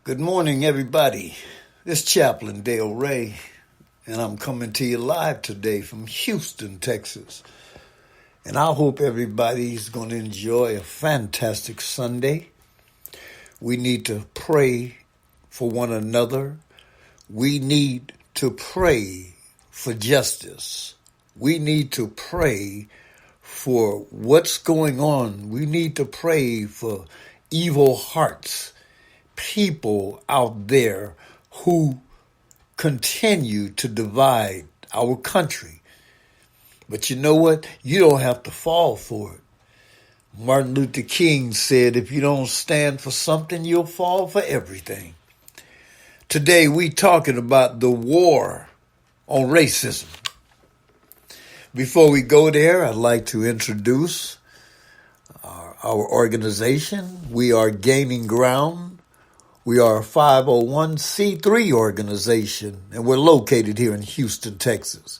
Good morning, everybody. This Chaplain Dale Ray, and I'm coming to you live today from Houston, Texas. And I hope everybody's going to enjoy a fantastic Sunday. We need to pray for one another. We need to pray for justice. We need to pray for what's going on. We need to pray for evil hearts, people out there who continue to divide our country. But you know what? You don't have to fall for it. Martin Luther King said, if you don't stand for something, you'll fall for everything. Today, we talking about the war on racism. Before we go there, I'd like to introduce our organization. We are Gaining Ground. We are a 501c3 organization, and we're located here in Houston, Texas.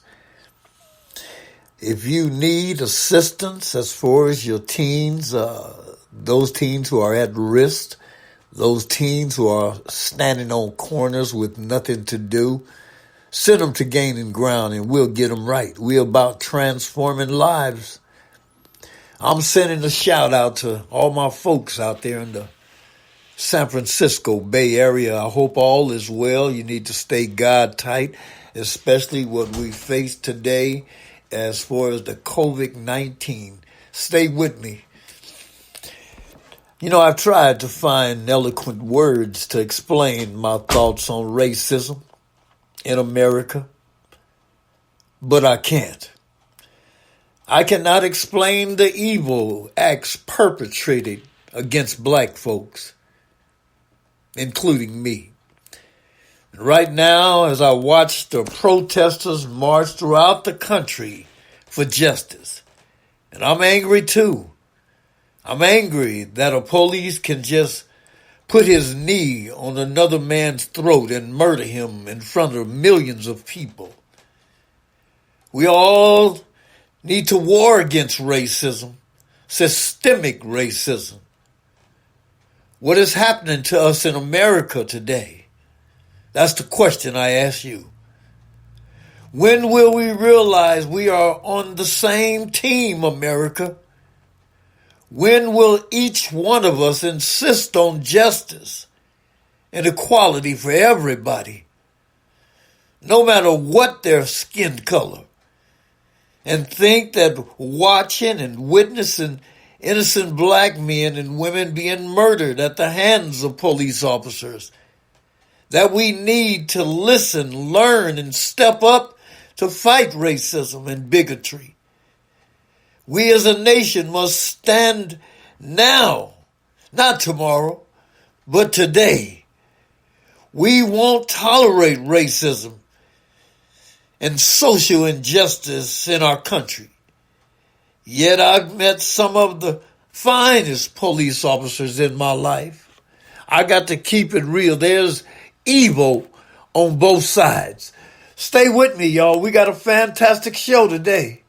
If you need assistance as far as your teens, those teens who are at risk, those teens who are standing on corners with nothing to do, send them to Gaining Ground and we'll get them right. We're about transforming lives. I'm sending a shout out to all my folks out there in the San Francisco Bay Area. I hope all is well. You need to stay God tight, especially what we face today as far as the COVID-19. Stay with me. You know, I've tried to find eloquent words to explain my thoughts on racism in America, but I can't. I cannot explain the evil acts perpetrated against black folks, including me. Right now, as I watch the protesters march throughout the country for justice, and I'm angry too. I'm angry that a police can just put his knee on another man's throat and murder him in front of millions of people. We all need to war against racism, systemic racism. What is happening to us in America today? That's the question I ask you. When will we realize we are on the same team, America? When will each one of us insist on justice and equality for everybody, no matter what their skin color, and think that watching and witnessing innocent black men and women being murdered at the hands of police officers, that we need to listen, learn, and step up to fight racism and bigotry? We as a nation must stand now, not tomorrow, but today. We won't tolerate racism and social injustice in our country. Yet I've met some of the finest police officers in my life. I got to keep it real. There's evil on both sides. Stay with me, y'all. We got a fantastic show today.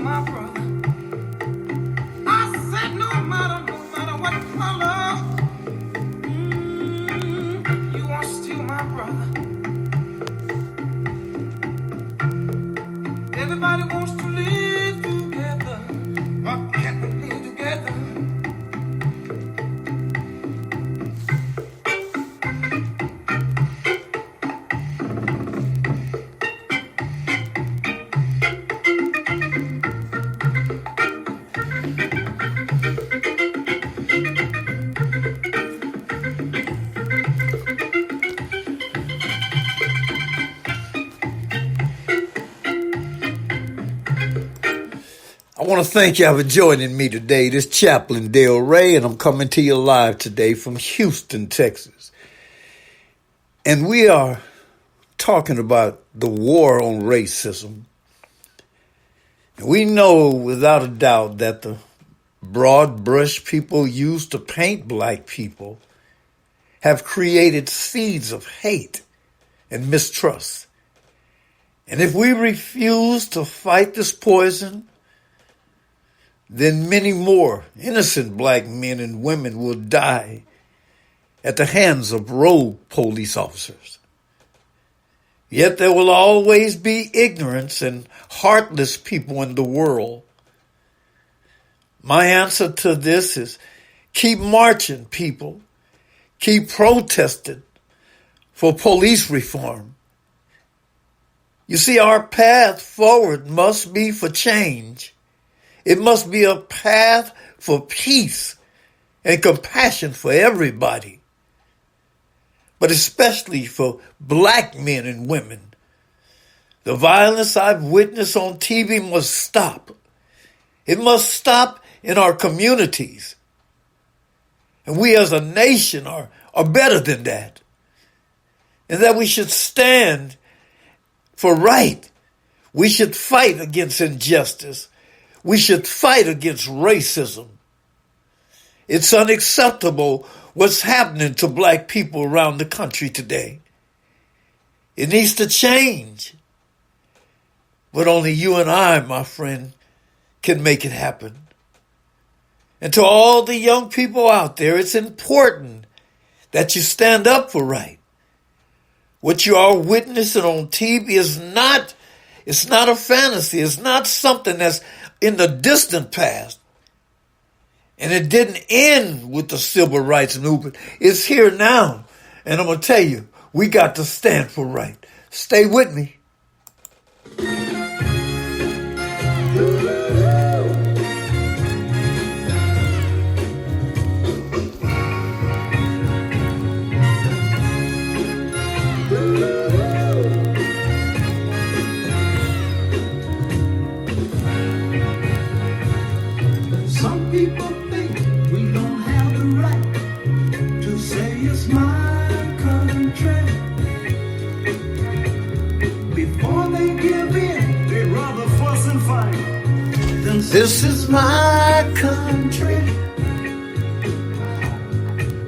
my brother. I said no matter what color, you are still my brother. Everybody wants to live together. Why can't we live together? I want to thank y'all for joining me today. This is Chaplain Dale Ray, and I'm coming to you live today from Houston, Texas. And we are talking about the war on racism. And we know without a doubt that the broad brush people used to paint black people have created seeds of hate and mistrust. And if we refuse to fight this poison, then many more innocent black men and women will die at the hands of rogue police officers. Yet there will always be ignorance and heartless people in the world. My answer to this is keep marching, people. Keep protesting for police reform. You see, our path forward must be for change. It must be a path for peace and compassion for everybody, but especially for black men and women. The violence I've witnessed on TV must stop. It must stop in our communities. And we as a nation are better than that. And that we should stand for right. We should fight against injustice. We should fight against racism. It's unacceptable what's happening to black people around the country today. It needs to change. But only you and I, my friend, can make it happen. And to all the young people out there, it's important that you stand up for right. What you are witnessing on TV is not a fantasy. It's not something that's in the distant past. And it didn't end with the civil rights movement. It's here now. And I'm going to tell you, we got to stand for right. Stay with me. Some people think we don't have the right to say it's my country. Before they give in, they rather fuss and fight. This is my country.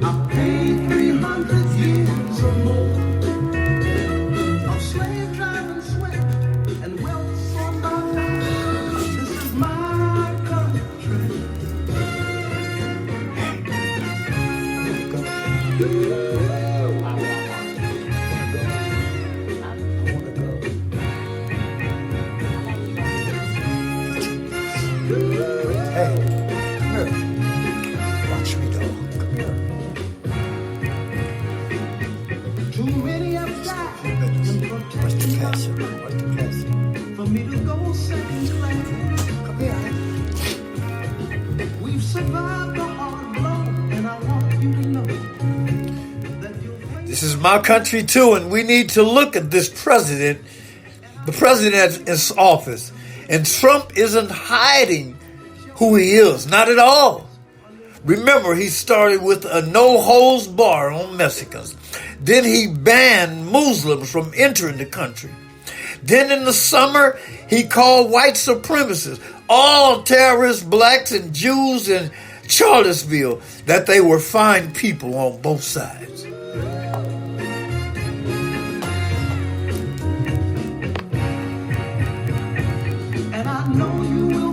I paid 300 years or more of slave driving sweat and wealth on my back. This is my country. Hey, come here. Watch me, dog. Come here. Too many have died in Where's the protecting our castle? right. Where's the castle? For me to go second class. Come here. We've survived the hard blow, and I want you to know that you'll This is my country too, and we need to look at this president. The president is in office, and Trump isn't hiding who he is, not at all. Remember, he started with a no-holds bar on Mexicans. Then he banned Muslims from entering the country. Then in the summer, he called white supremacists, all terrorists, blacks and Jews in Charlottesville, that they were fine people on both sides. and I know you will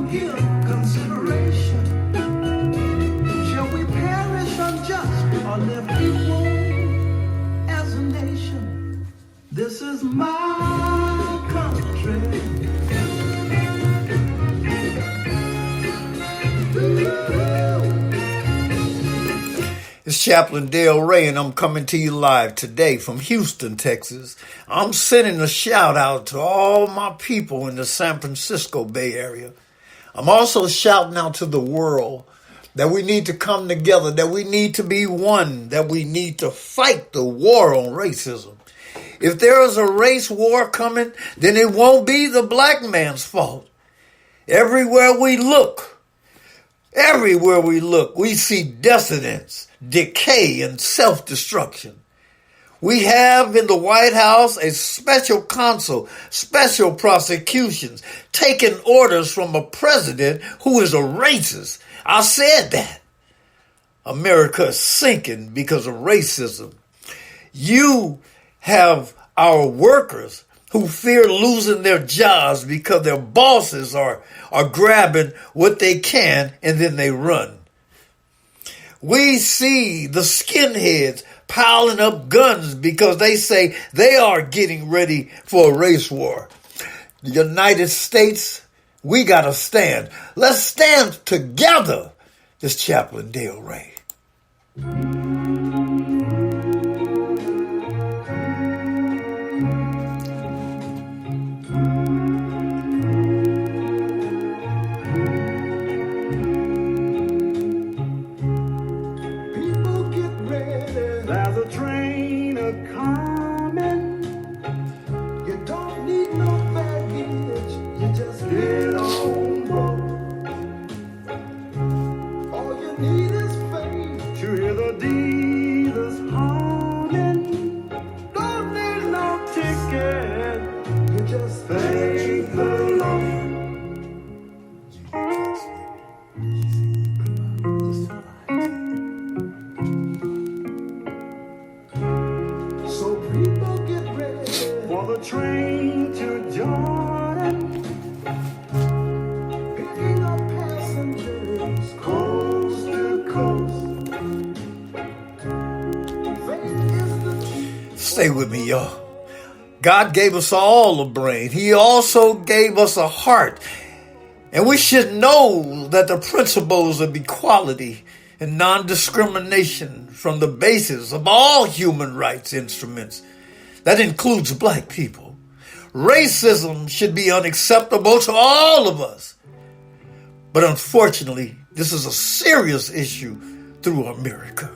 Chaplain Dale Ray, and I'm coming to you live today from Houston, Texas. I'm sending a shout out to all my people in the San Francisco Bay Area. I'm also shouting out to the world that we need to come together, that we need to be one, that we need to fight the war on racism. If there is a race war coming, then it won't be the black man's fault. Everywhere we look, we see decadence, decay, and self-destruction. We have in the White House a special counsel, special prosecutions, taking orders from a president who is a racist. I said that. America is sinking because of racism. You have our workers who fear losing their jobs because their bosses are grabbing what they can and then they run. We see the skinheads piling up guns because they say they are getting ready for a race war. The United States, we got to stand. Let's stand together. This Chaplain Dale Ray. There's a train a-coming. You don't need no baggage. You just get on board. All you need is faith to hear the dealers humming. Don't need no ticket. You just thank the Lord. So people get ready for the train to Jordan, picking up passengers coast to coast. Faith is the Stay with me, y'all. God gave us all a brain. He also gave us a heart. And we should know that the principles of equality and non-discrimination from the basis of all human rights instruments, that includes black people. Racism should be unacceptable to all of us. But unfortunately, this is a serious issue through America.